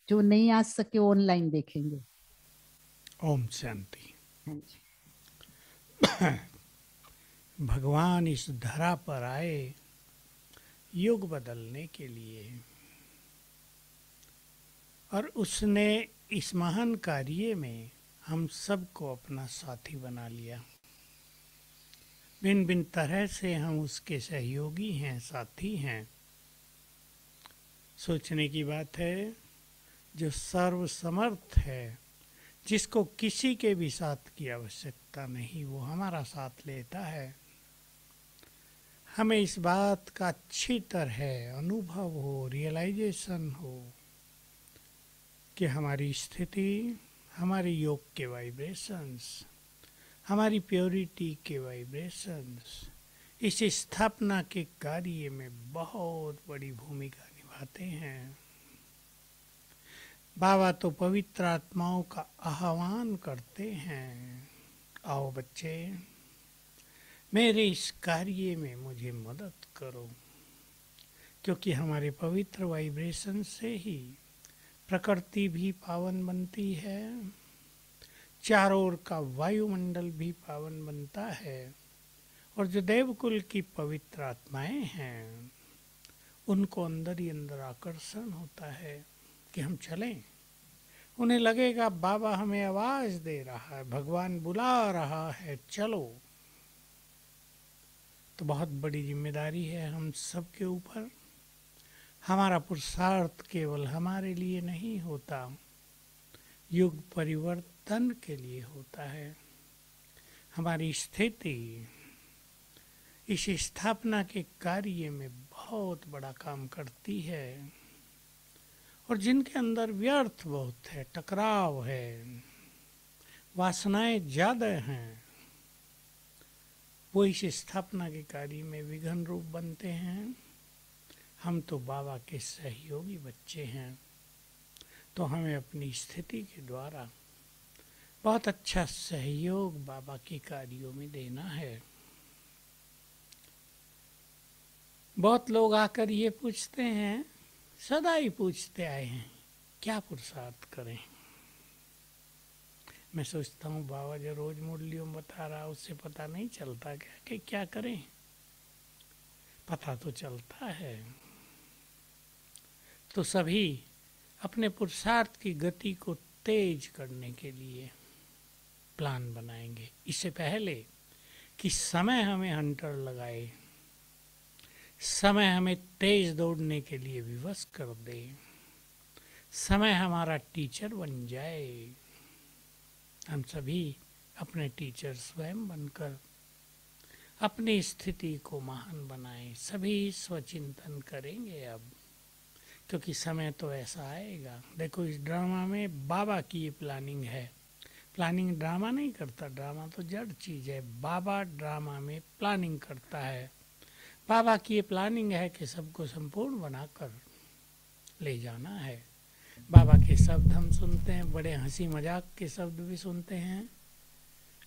जो नहीं आ सके ऑनलाइन देखेंगे। ओम शांति। हाँ जी। भगवान इस धरा पर आए युग बदलने के लिए, और उसने इस महान कार्य में हम सबको अपना साथी बना लिया। भिन्न भिन्न तरह से हम उसके सहयोगी हैं, साथी हैं। सोचने की बात है, जो सर्वसमर्थ है, जिसको किसी के भी साथ की आवश्यकता नहीं, वो हमारा साथ लेता है। हमें इस बात का अच्छी तरह अनुभव हो, रियलाइजेशन हो कि हमारी स्थिति, हमारे योग के वाइब्रेशंस, हमारी प्योरिटी के वाइब्रेशंस इस स्थापना के कार्य में बहुत बड़ी भूमिका निभाते हैं। बाबा तो पवित्र आत्माओं का आह्वान करते हैं, आओ बच्चे, मेरे इस कार्य में मुझे मदद करो, क्योंकि हमारे पवित्र वाइब्रेशन से ही प्रकृति भी पावन बनती है, चारों ओर का वायुमंडल भी पावन बनता है, और जो देवकुल की पवित्र आत्माएं हैं उनको अंदर ही अंदर आकर्षण होता है कि हम चलें। उन्हें लगेगा बाबा हमें आवाज दे रहा है, भगवान बुला रहा है, चलो। तो बहुत बड़ी जिम्मेदारी है हम सबके ऊपर। हमारा पुरुषार्थ केवल हमारे लिए नहीं होता, युग परिवर्तन के लिए होता है। हमारी स्थिति इस स्थापना के कार्य में बहुत बड़ा काम करती है, और जिनके अंदर व्यर्थ बहुत है, टकराव है, वासनाएं ज्यादा हैं, वो इस स्थापना के कार्य में विघ्न रूप बनते हैं। हम तो बाबा के सहयोगी बच्चे हैं, तो हमें अपनी स्थिति के द्वारा बहुत अच्छा सहयोग बाबा के कार्यों में देना है। बहुत लोग आकर ये पूछते हैं, सदा ही पूछते आए हैं, क्या पुरुषार्थ करें। मैं सोचता हूँ बाबा जो रोज मुरलियों में बता रहा, उससे पता नहीं चलता क्या कि क्या करें। पता तो चलता है। तो सभी अपने पुरुषार्थ की गति को तेज करने के लिए प्लान बनाएंगे, इससे पहले कि समय हमें हंटर लगाए, समय हमें तेज दौड़ने के लिए विवश कर दे, समय हमारा टीचर बन जाए। हम सभी अपने टीचर स्वयं बनकर अपनी स्थिति को महान बनाएं। सभी स्वचिंतन करेंगे अब, क्योंकि समय तो ऐसा आएगा। देखो इस ड्रामा में बाबा की ये प्लानिंग है। प्लानिंग ड्रामा नहीं करता, ड्रामा तो जड़ चीज़ है। बाबा ड्रामा में प्लानिंग करता है। बाबा की ये प्लानिंग है कि सबको संपूर्ण बनाकर ले जाना है। बाबा के शब्द हम सुनते हैं, बड़े हंसी मजाक के शब्द भी सुनते हैं।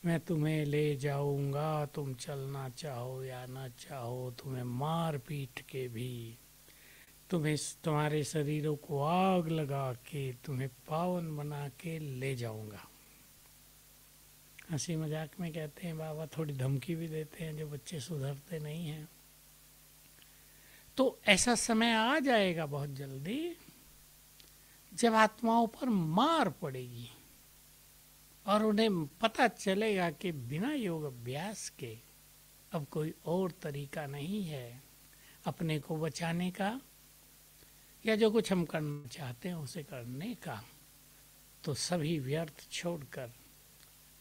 मैं तुम्हें ले जाऊंगा, तुम चलना चाहो या ना चाहो, तुम्हें मार पीट के भी, तुम्हें तुम्हारे शरीरों को आग लगा के, तुम्हें पावन बना के ले जाऊंगा। हंसी मजाक में कहते हैं बाबा, थोड़ी धमकी भी देते हैं जो बच्चे सुधरते नहीं हैं। तो ऐसा समय आ जाएगा बहुत जल्दी जब आत्माओं पर मार पड़ेगी और उन्हें पता चलेगा कि बिना योग अभ्यास के अब कोई और तरीका नहीं है अपने को बचाने का, या जो कुछ हम करना चाहते हैं उसे करने का। तो सभी व्यर्थ छोड़कर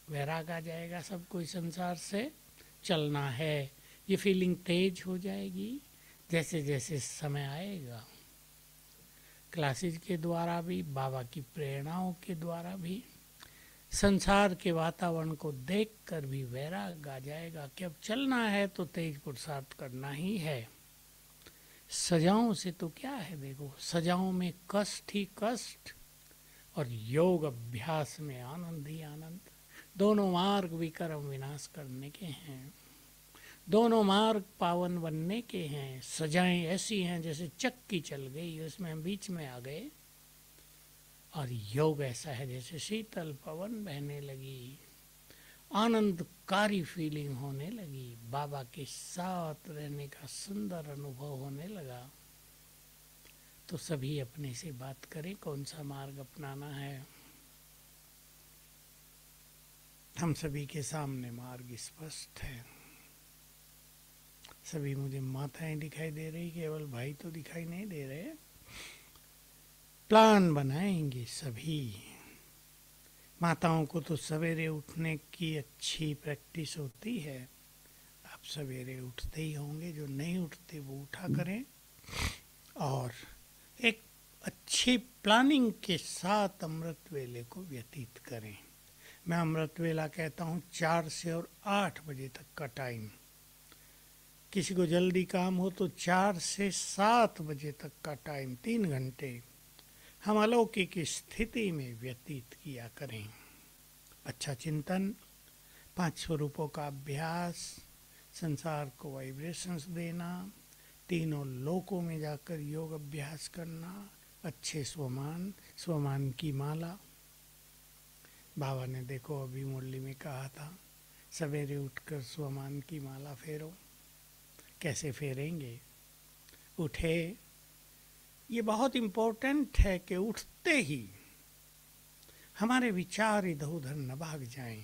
वैराग आ जाएगा, सब कोई संसार से चलना है। ये फीलिंग तेज हो जाएगी जैसे जैसे समय आएगा। क्लासेज के द्वारा भी, बाबा की प्रेरणाओं के द्वारा भी, संसार के वातावरण को देखकर भी वैराग आ जाएगा कि अब चलना है तो तेज पुरुषार्थ करना ही है। सजाओं से तो क्या है, देखो सजाओं में कष्ट ही कष्ट और योग अभ्यास में आनंद ही आनंद। दोनों मार्ग विकर्म विनाश करने के हैं, दोनों मार्ग पावन बनने के हैं। सजाएं ऐसी हैं जैसे चक्की चल गई, उसमें हम बीच में आ गए और योग ऐसा है जैसे शीतल पवन बहने लगी, आनंदकारी फीलिंग होने लगी, बाबा के साथ रहने का सुंदर अनुभव होने लगा। तो सभी अपने से बात करें कौन सा मार्ग अपनाना है। हम सभी के सामने मार्ग स्पष्ट है। सभी मुझे माताएं दिखाई दे रही, केवल भाई तो दिखाई नहीं दे रहे। प्लान बनाएंगे सभी। माताओं को तो सवेरे उठने की अच्छी प्रैक्टिस होती है। आप सवेरे उठते ही होंगे, जो नहीं उठते वो उठा करें और एक अच्छी प्लानिंग के साथ अमृत वेले को व्यतीत करें। मैं अमृत वेला कहता हूँ 4 से और 8 बजे तक का टाइम। किसी को जल्दी काम हो तो 4 से 7 बजे तक का टाइम, 3 घंटे हम अलौकिक स्थिति में व्यतीत किया करें। अच्छा चिंतन, 5 स्वरूपों का अभ्यास, संसार को वाइब्रेशंस देना, तीनों लोकों में जाकर योग अभ्यास करना, अच्छे स्वमान की माला। बाबा ने देखो अभी मुरली में कहा था, सवेरे उठकर स्वमान की माला फेरो। कैसे फेरेंगे? उठे, ये बहुत इम्पोर्टेंट है कि उठते ही हमारे विचार इधर उधर न भाग जाएं।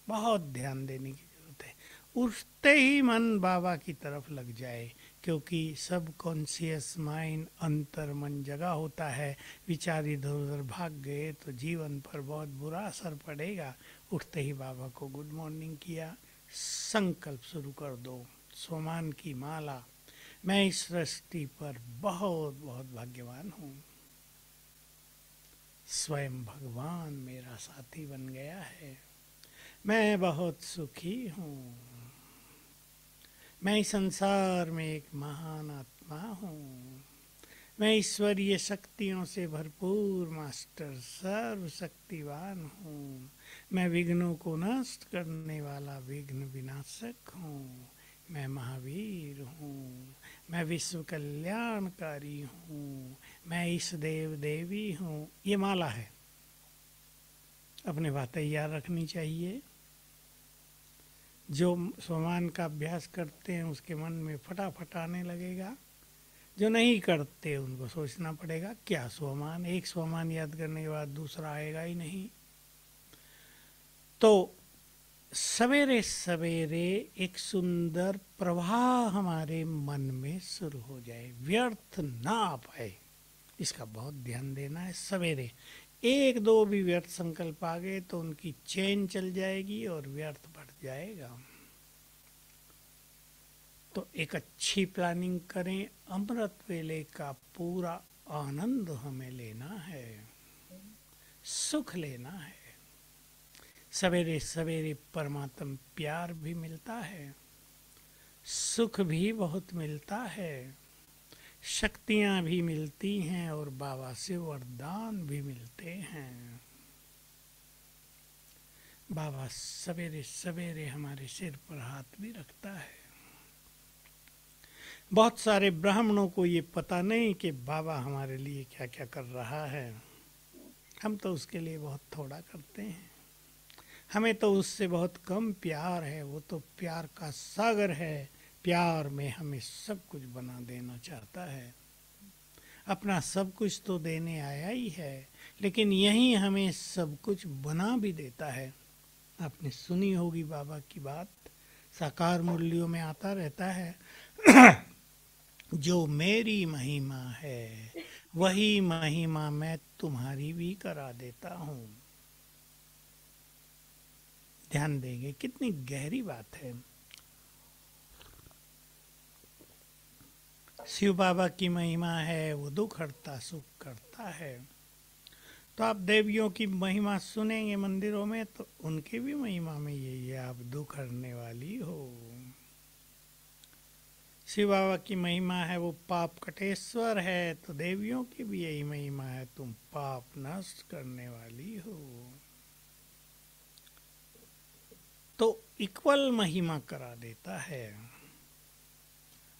बहुत ध्यान देने की जरूरत है। उठते ही मन बाबा की तरफ लग जाए, क्योंकि सब कॉन्शियस माइंड, अंतर मन जगा होता है। विचार इधर उधर भाग गए तो जीवन पर बहुत बुरा असर पड़ेगा। उठते ही बाबा को गुड मॉर्निंग किया, संकल्प शुरू कर दो, स्वमान की माला। मैं इस सृष्टि पर बहुत बहुत भाग्यवान हूँ। स्वयं भगवान मेरा साथी बन गया है। मैं बहुत सुखी हूँ। मैं इस संसार में एक महान आत्मा हूँ। मैं ईश्वरीय शक्तियों से भरपूर मास्टर सर्वशक्तिवान हूँ। मैं विघ्नों को नष्ट करने वाला विघ्न विनाशक हूँ। मैं महावीर हूँ। मैं विश्व कल्याणकारी हूँ। मैं इस देव देवी हूँ। ये माला है, अपने बात तैयार रखनी चाहिए। जो स्वमान का अभ्यास करते हैं उसके मन में फटाफट आने लगेगा। जो नहीं करते उनको सोचना पड़ेगा क्या स्वमान, एक स्वमान याद करने के बाद दूसरा आएगा ही नहीं। तो सवेरे सवेरे एक सुंदर प्रवाह हमारे मन में शुरू हो जाए, व्यर्थ ना आ पाए, इसका बहुत ध्यान देना है। सवेरे 1-2 भी व्यर्थ संकल्प आ गए तो उनकी चेन चल जाएगी और व्यर्थ बढ़ जाएगा। तो एक अच्छी प्लानिंग करें। अमृत वेले का पूरा आनंद हमें लेना है, सुख लेना है। सवेरे सवेरे परमात्मा प्यार भी मिलता है, सुख भी बहुत मिलता है, शक्तियाँ भी मिलती हैं और बाबा से वरदान भी मिलते हैं। बाबा सवेरे सवेरे हमारे सिर पर हाथ भी रखता है। बहुत सारे ब्राह्मणों को ये पता नहीं कि बाबा हमारे लिए क्या क्या कर रहा है। हम तो उसके लिए बहुत थोड़ा करते हैं। हमें तो उससे बहुत कम प्यार है। वो तो प्यार का सागर है। प्यार में हमें सब कुछ बना देना चाहता है। अपना सब कुछ तो देने आया ही है, लेकिन यही हमें सब कुछ बना भी देता है। आपने सुनी होगी बाबा की बात, साकार मुरलियों में आता रहता है जो मेरी महिमा है वही महिमा मैं तुम्हारी भी करा देता हूँ। ध्यान देंगे, कितनी गहरी बात है। शिव बाबा की महिमा है, वो दुख हरता सुख करता है। तो आप देवियों की महिमा सुनेंगे मंदिरों में तो उनकी भी महिमा में यही है, आप दुख हरने वाली हो। शिव बाबा की महिमा है वो पाप कटेश्वर है, तो देवियों की भी यही महिमा है, तुम पाप नष्ट करने वाली हो। तो इक्वल महिमा करा देता है।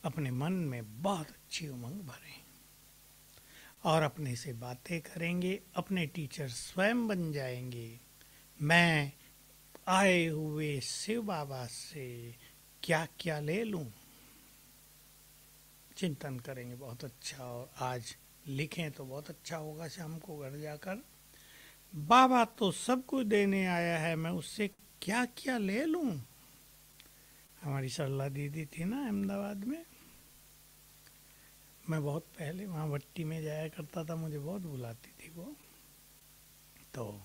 अपने मन में बहुत अच्छी उमंग भरें और अपने से बातें करेंगे, अपने टीचर स्वयं बन जाएंगे। मैं आए हुए शिव बाबा से क्या क्या ले लूं, चिंतन करेंगे। बहुत अच्छा, और आज लिखें तो बहुत अच्छा होगा शाम को घर जाकर। बाबा तो सब कुछ देने आया है, मैं उससे क्या क्या ले लूं। हमारी सरला दीदी थी ना अहमदाबाद में, मैं बहुत पहले वहाँ भट्टी में जाया करता था, मुझे बहुत बुलाती थी वो। तो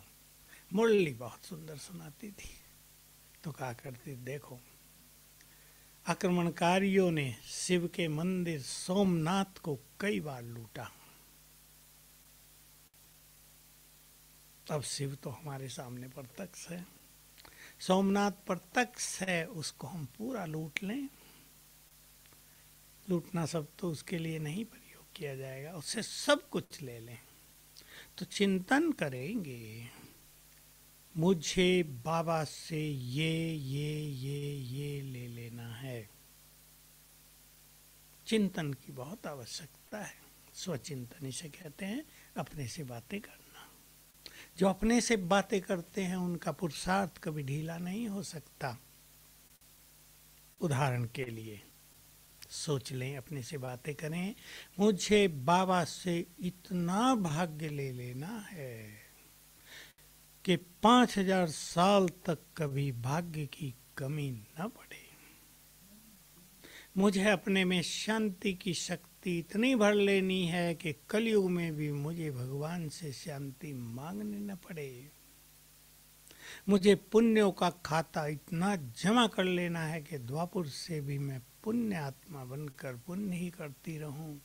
मुरली बहुत सुंदर सुनाती थी। तो कहा करती, देखो आक्रमणकारियों ने शिव के मंदिर सोमनाथ को कई बार लूटा, अब शिव तो हमारे सामने प्रत्यक्ष है, सोमनाथ प्रत्यक्ष है, उसको हम पूरा लूट लें। लूटना सब तो उसके लिए नहीं प्रयोग किया जाएगा, उससे सब कुछ ले लें। तो चिंतन करेंगे, मुझे बाबा से ये ले लेना है। चिंतन की बहुत आवश्यकता है। स्वचिंतन इसे कहते हैं, अपने से बातें करना। जो अपने से बातें करते हैं उनका पुरुषार्थ कभी ढीला नहीं हो सकता। उदाहरण के लिए सोच लें, अपने से बातें करें, मुझे बाबा से इतना भाग्य ले लेना है कि 5000 साल तक कभी भाग्य की कमी न पड़े। मुझे अपने में शांति की शक्ति इतनी भर लेनी है कि कलयुग में भी मुझे भगवान से शांति मांगने न पड़े। मुझे पुण्यों का खाता इतना जमा कर लेना है कि द्वापुर से भी मैं पुण्य आत्मा बनकर पुण्य ही करती रहूं।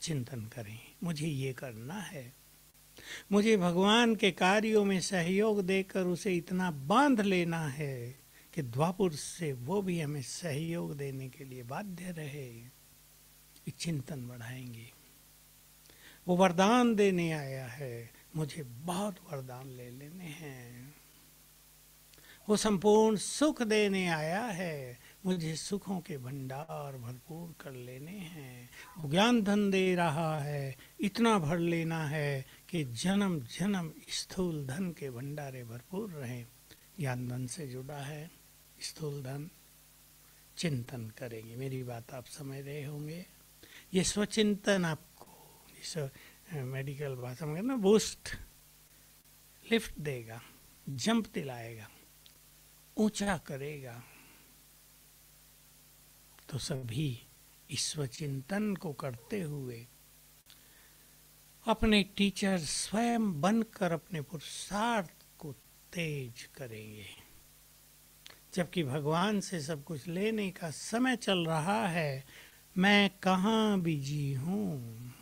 चिंतन करें, मुझे ये करना है। मुझे भगवान के कार्यों में सहयोग देकर उसे इतना बांध लेना है कि द्वापुर से वो भी हमें सहयोग देने के लिए बाध्य रहे। चिंतन बढ़ाएंगे। वो वरदान देने आया है, मुझे बहुत वरदान ले लेने हैं। वो संपूर्ण सुख देने आया है, मुझे सुखों के भंडार भरपूर कर लेने हैं। वो ज्ञान धन दे रहा है, इतना भर लेना है कि जन्म जन्म स्थूल धन के भंडारे भरपूर रहें। ज्ञान धन से जुड़ा है स्थूल धन। चिंतन करेंगे, मेरी बात आप समझ रहे होंगे। ये स्वचिंतन आपको इस मेडिकल भाषा में ना बूस्ट, लिफ्ट देगा, जंप दिलाएगा, ऊंचा करेगा। तो सभी ईश्वर चिंतन को करते हुए अपने टीचर स्वयं बनकर अपने पुरुषार्थ को तेज करेंगे। जबकि भगवान से सब कुछ लेने का समय चल रहा है, मैं कहाँ बिजी हूँ।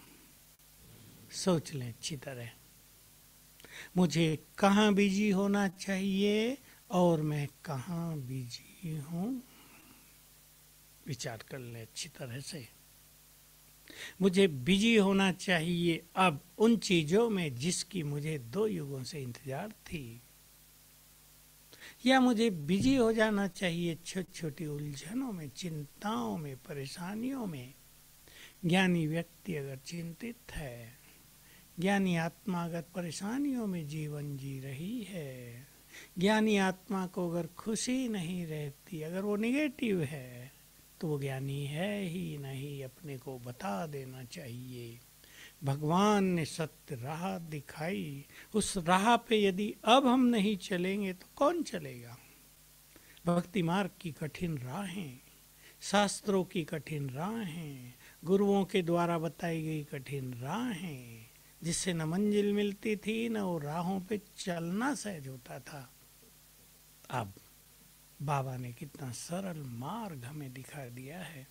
सोच लें अच्छी तरह, मुझे कहाँ बिजी होना चाहिए और मैं कहाँ बिजी हूँ। विचार कर लें अच्छी तरह से। मुझे बिजी होना चाहिए अब उन चीजों में जिसकी मुझे 2 युगों से इंतजार थी, या मुझे बिजी हो जाना चाहिए छोटी छोटी उलझनों में, चिंताओं में, परेशानियों में। ज्ञानी व्यक्ति अगर चिंतित है, ज्ञानी आत्मा अगर परेशानियों में जीवन जी रही है, ज्ञानी आत्मा को अगर खुशी नहीं रहती, अगर वो निगेटिव है, तो वो ज्ञानी है ही नहीं। अपने को बता देना चाहिए, भगवान ने सत्य राह दिखाई, उस राह पे यदि अब हम नहीं चलेंगे तो कौन चलेगा। भक्ति मार्ग की कठिन राहें, शास्त्रों की कठिन राहें, गुरुओं के द्वारा बताई गई कठिन राहें, जिससे न मंजिल मिलती थी न वो राहों पे चलना सहज होता था। अब बाबा ने कितना सरल मार्ग हमें दिखा दिया है,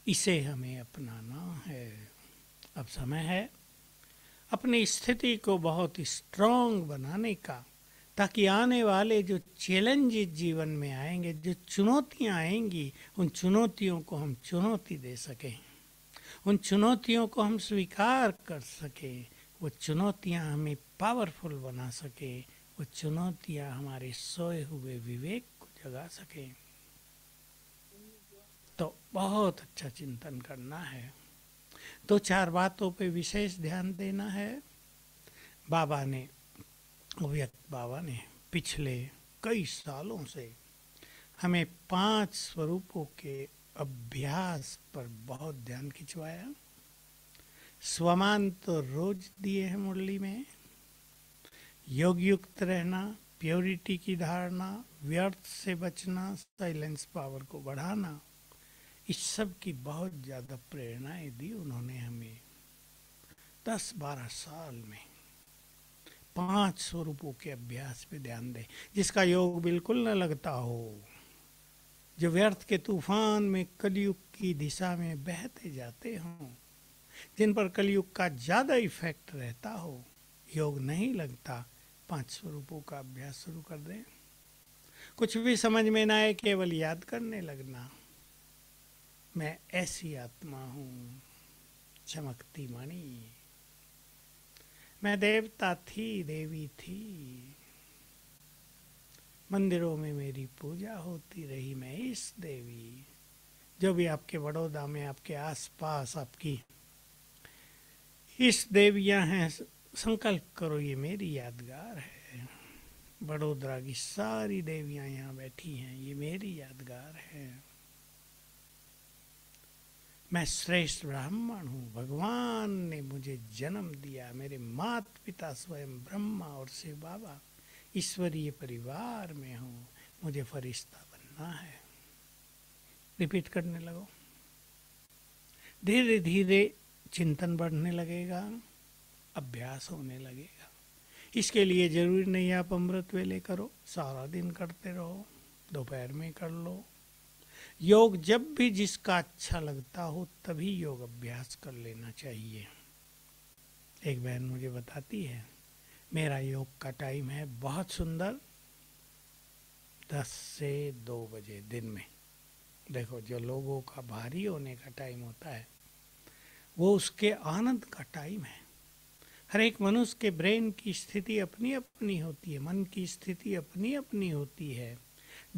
इसे हमें अपनाना है। अब समय है अपनी स्थिति को बहुत स्ट्रांग बनाने का, ताकि आने वाले जो चैलेंजेस जीवन में आएंगे, जो चुनौतियां आएंगी, उन चुनौतियों को हम चुनौती दे सकें, उन चुनौतियों को हम स्वीकार कर सकें। वो चुनौतियां हमें पावरफुल बना सके, वो चुनौतियां हमारे सोए हुए विवेक को जगा सकें। तो बहुत अच्छा चिंतन करना है। दो चार बातों पे विशेष ध्यान देना है। बाबा ने, अव्यक्त बाबा ने पिछले कई सालों से हमें 5 स्वरूपों के अभ्यास पर बहुत ध्यान खिंचवाया। स्वमान तो रोज दिए हैं मुरली में। योग युक्त रहना, प्योरिटी की धारणा, व्यर्थ से बचना, साइलेंस पावर को बढ़ाना, इस सब की बहुत ज़्यादा प्रेरणाएं दी उन्होंने हमें। 10-12 साल में 5 स्वरूपों के अभ्यास पे ध्यान दें, जिसका योग बिल्कुल न लगता हो, जो व्यर्थ के तूफान में कलयुग की दिशा में बहते जाते हों, जिन पर कलयुग का ज़्यादा इफेक्ट रहता हो, योग नहीं लगता, 5 स्वरूपों का अभ्यास शुरू कर दें। कुछ भी समझ में ना आए, केवल याद करने लगना, मैं ऐसी आत्मा हूँ, चमकती मणि, मैं देवता थी, देवी थी, मंदिरों में मेरी पूजा होती रही, मैं इस देवी। जो भी आपके बड़ौदा में, आपके आसपास आपकी इस देवियां हैं, संकल्प करो ये मेरी यादगार है। बड़ोदरा की सारी देवियां यहाँ बैठी हैं, ये मेरी यादगार है। मैं श्रेष्ठ ब्राह्मण हूँ, भगवान ने मुझे जन्म दिया, मेरे माता पिता स्वयं ब्रह्मा और शिव बाबा, ईश्वरीय परिवार में हूँ, मुझे फरिश्ता बनना है। रिपीट करने लगो। धीरे धीरे चिंतन बढ़ने लगेगा, अभ्यास होने लगेगा। इसके लिए जरूरी नहीं आप अमृत वेले करो, सारा दिन करते रहो, दोपहर में कर लो। योग जब भी जिसका अच्छा लगता हो तभी योग अभ्यास कर लेना चाहिए। एक बहन मुझे बताती है, मेरा योग का टाइम है बहुत सुंदर, 10 से 2 बजे दिन में। देखो, जो लोगों का भारी होने का टाइम होता है वो उसके आनंद का टाइम है। हर एक मनुष्य के ब्रेन की स्थिति अपनी अपनी होती है, मन की स्थिति अपनी अपनी होती है।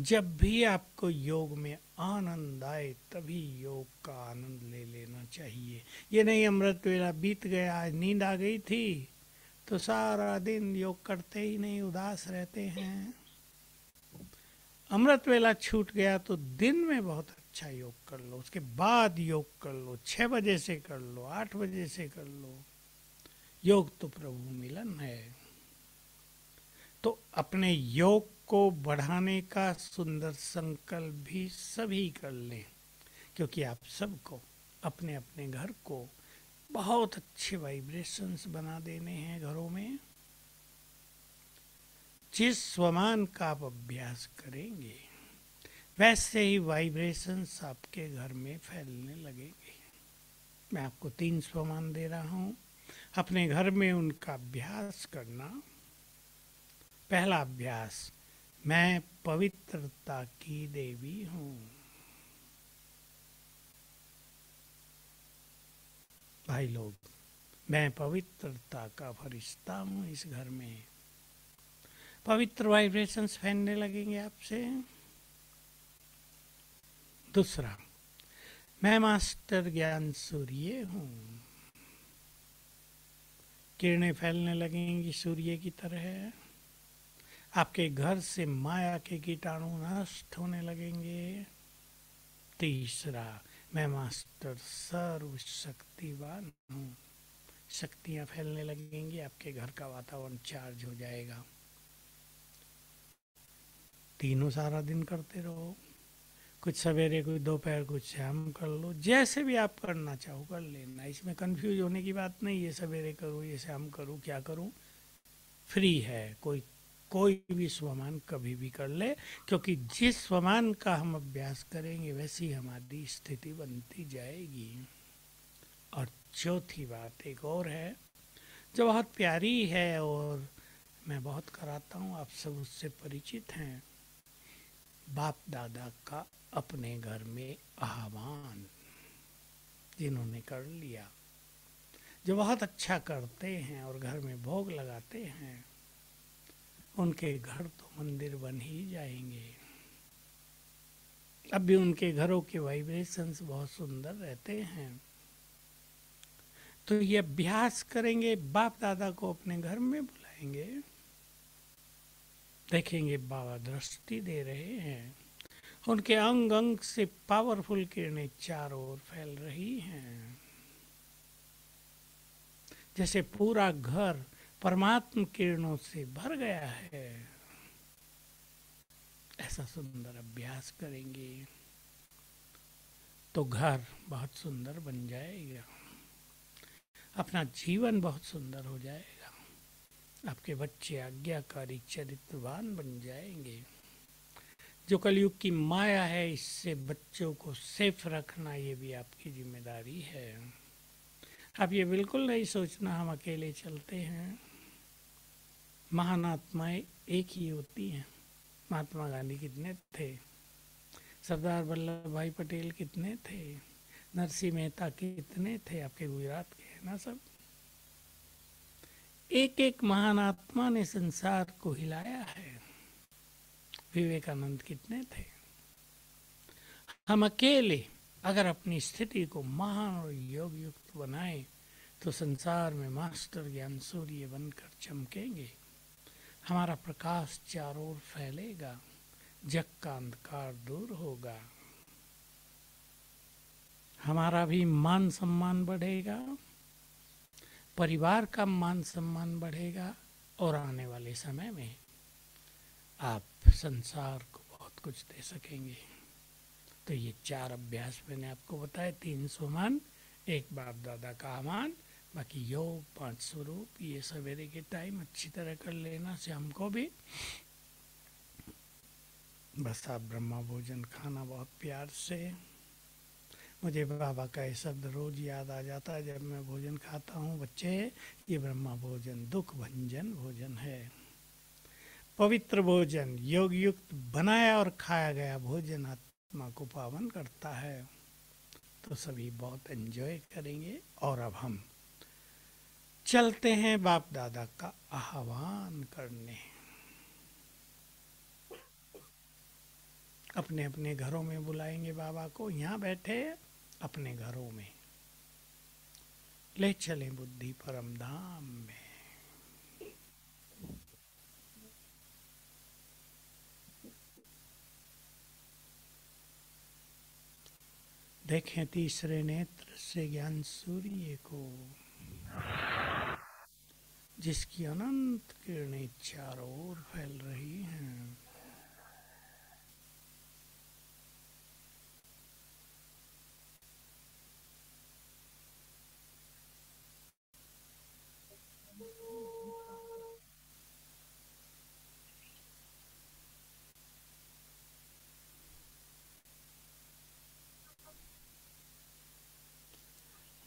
जब भी आपको योग में आनंद आए तभी योग का आनंद ले लेना चाहिए। ये नहीं अमृत वेला बीत गया, आज नींद आ गई थी तो सारा दिन योग करते ही नहीं, उदास रहते हैं। अमृत वेला छूट गया तो दिन में बहुत अच्छा योग कर लो, उसके बाद योग कर लो, 6 बजे से कर लो, 8 बजे से कर लो। योग तो प्रभु मिलन है। तो अपने योग को बढ़ाने का सुंदर संकल्प भी सभी कर लें, क्योंकि आप सबको अपने अपने घर को बहुत अच्छे वाइब्रेशंस बना देने हैं घरों में। जिस स्वमान का आप अभ्यास करेंगे वैसे ही वाइब्रेशंस आपके घर में फैलने लगेंगे। मैं आपको 3 स्वमान दे रहा हूँ, अपने घर में उनका अभ्यास करना। पहला अभ्यास, मैं पवित्रता की देवी हूँ। भाई लोग, मैं पवित्रता का फरिश्ता हूँ इस घर में। पवित्र वाइब्रेशंस फैलने लगेंगे आपसे। दूसरा, मैं मास्टर ज्ञान सूर्य हूँ। किरणें फैलने लगेंगी सूर्य की तरह। आपके घर से माया के कीटाणु नष्ट होने लगेंगे। तीसरा, मैं मास्टर सर्वशक्तिवान हूँ। शक्तियाँ फैलने लगेंगी, आपके घर का वातावरण चार्ज हो जाएगा। तीनों सारा दिन करते रहो, कुछ सवेरे, कुछ दोपहर, कुछ शाम कर लो, जैसे भी आप करना चाहो कर लेना। इसमें कंफ्यूज होने की बात नहीं है, सवेरे करूँ, ये शाम करूँ, क्या करूँ, फ्री है। कोई भी स्वमान कभी भी कर ले, क्योंकि जिस स्वमान का हम अभ्यास करेंगे वैसी हमारी स्थिति बनती जाएगी। और चौथी बात एक और है जो बहुत प्यारी है और मैं बहुत कराता हूँ, आप सब उससे परिचित हैं। बाप दादा का अपने घर में आह्वान, जिन्होंने कर लिया, जो बहुत अच्छा करते हैं और घर में भोग लगाते हैं, उनके घर तो मंदिर बन ही जाएंगे। अब भी उनके घरों के वाइब्रेशंस बहुत सुंदर रहते हैं। तो ये अभ्यास करेंगे, बाप दादा को अपने घर में बुलाएंगे, देखेंगे बाबा दृष्टि दे रहे हैं, उनके अंग अंग से पावरफुल किरणें चारों ओर फैल रही हैं, जैसे पूरा घर परमात्म किरणों से भर गया है। ऐसा सुंदर अभ्यास करेंगे तो घर बहुत सुंदर बन जाएगा, अपना जीवन बहुत सुंदर हो जाएगा, आपके बच्चे आज्ञाकारी चरित्रवान बन जाएंगे। जो कलयुग की माया है, इससे बच्चों को सेफ रखना ये भी आपकी जिम्मेदारी है। आप ये बिल्कुल नहीं सोचना हम अकेले चलते हैं। महान आत्माएं एक ही होती हैं। महात्मा गांधी कितने थे, सरदार वल्लभ भाई पटेल कितने थे, नरसिंह मेहता कितने थे, आपके गुजरात के है ना सब। एक एक महान आत्मा ने संसार को हिलाया है। विवेकानंद कितने थे। हम अकेले अगर अपनी स्थिति को महान और योग युक्त बनाए तो संसार में मास्टर ज्ञान सूर्य बनकर चमकेंगे। हमारा प्रकाश चारों ओर फैलेगा, जग का अंधकार दूर होगा, हमारा भी मान सम्मान बढ़ेगा, परिवार का मान सम्मान बढ़ेगा और आने वाले समय में आप संसार को बहुत कुछ दे सकेंगे। तो ये 4 अभ्यास मैंने आपको बताए, 3 सुमन, 1 बाप दादा का आह्वान, बाकी योग, 5 स्वरूप, ये सवेरे के टाइम अच्छी तरह कर लेना से हमको भी। बस आप ब्रह्मा भोजन खाना बहुत प्यार से। मुझे बाबा का ये शब्द रोज याद आ जाता है जब मैं भोजन खाता हूँ, बच्चे ये ब्रह्मा भोजन दुख भंजन भोजन है। पवित्र भोजन, योग युक्त बनाया और खाया गया भोजन आत्मा को पावन करता है। तो सभी बहुत एंजॉय करेंगे। और अब हम चलते हैं बाप दादा का आह्वान करने। अपने अपने घरों में बुलाएंगे बाबा को, यहाँ बैठे अपने घरों में ले चलें बुद्धि परम धाम में। देखें तीसरे नेत्र से ज्ञान सूर्य को, जिसकी अनंत किरणें चारों ओर फैल रही हैं।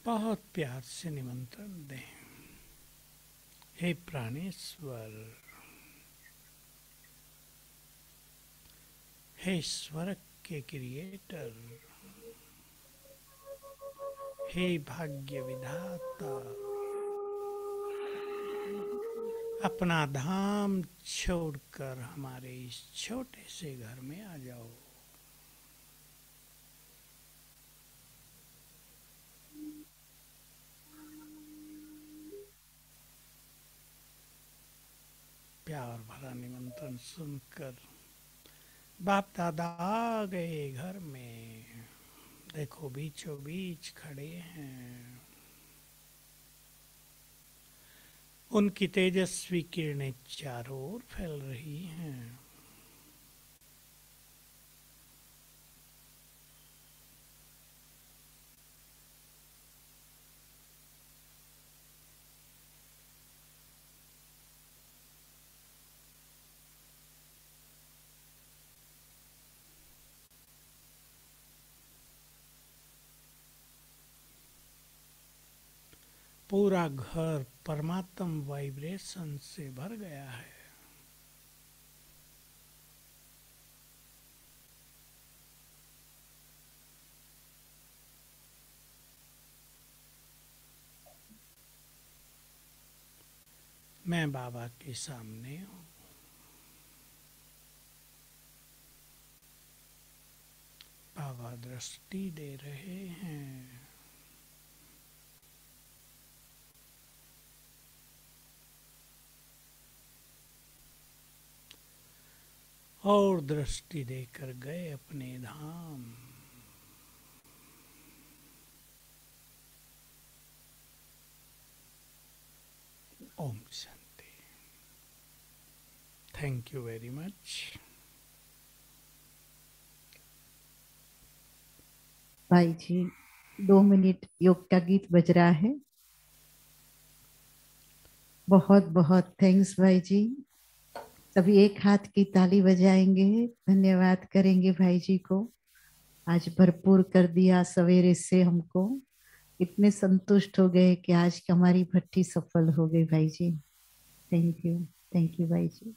बहुत प्यार से निमंत्रण दें। हे प्राणेश्वर, हे स्वर्ग के क्रिएटर, हे भाग्य विधाता, अपना धाम छोड़कर हमारे इस छोटे से घर में आ जाओ। प्यार भरा निमंत्रण सुनकर बाप दादा आ गए घर में। देखो बीचों बीच खड़े हैं। उनकी तेजस्वी किरणें चारों ओर फैल रही हैं। पूरा घर परमात्म वाइब्रेशन से भर गया है। मैं बाबा के सामने हूँ। बाबा दृष्टि दे रहे हैं। और दृष्टि देकर गए अपने धाम। Om Shanti. Thank you very much. भाई जी 2 मिनट योग का गीत बज रहा है। बहुत बहुत थैंक्स भाई जी। सभी एक हाथ की ताली बजाएंगे, धन्यवाद करेंगे भाई जी को। आज भरपूर कर दिया सवेरे से हमको। इतने संतुष्ट हो गए कि आज हमारी भट्टी सफल हो गई भाई जी। थैंक यू भाई जी।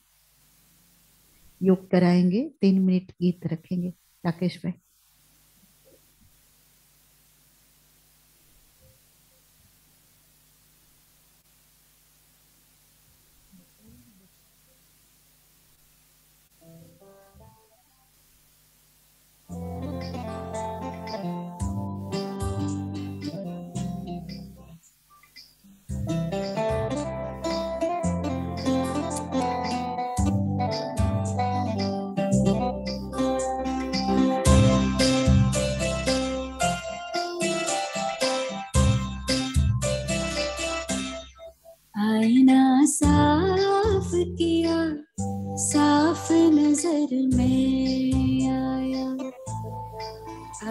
योग कराएंगे, 3 मिनट गीत रखेंगे राकेश भाई। आईना साफ किया, साफ नजर में आया।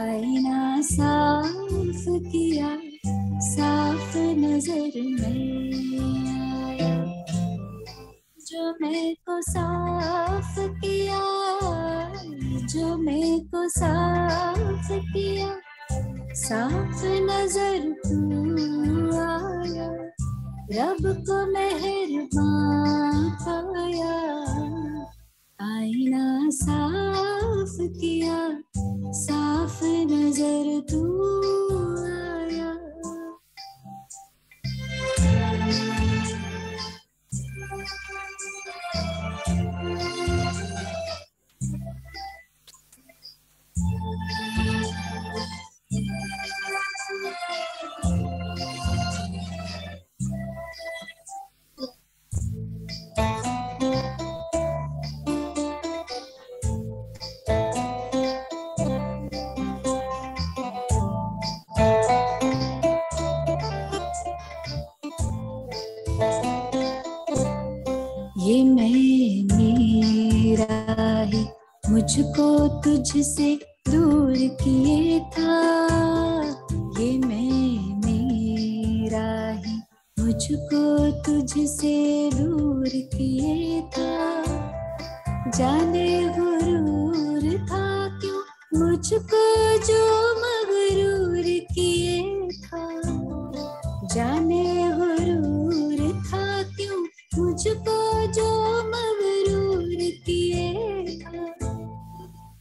आईना साफ किया, साफ नजर में आया। जो मैं को साफ किया, जो मैं को साफ किया, साफ नजर तू आया। रब को मेहरबान पाया। आईना साफ किया, साफ नजर तू आया। ये मैं मेरा ही मुझको तुझसे दूर किए था। ये मैं मेरा ही मुझको तुझसे दूर किए था। जाने गुरूर था क्यों मुझको जो मगरूर किए था। जाने गुरूर था क्यों मुझको जो मगरूर किए था।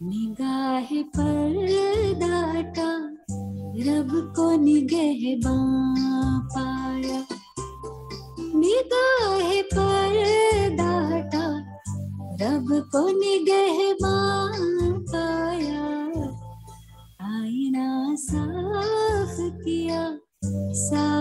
निगाह पर डाटा रब को निगहबां पाया। निगाह पर डाटा रब को निगहबां पाया। आईना साफ किया, साफ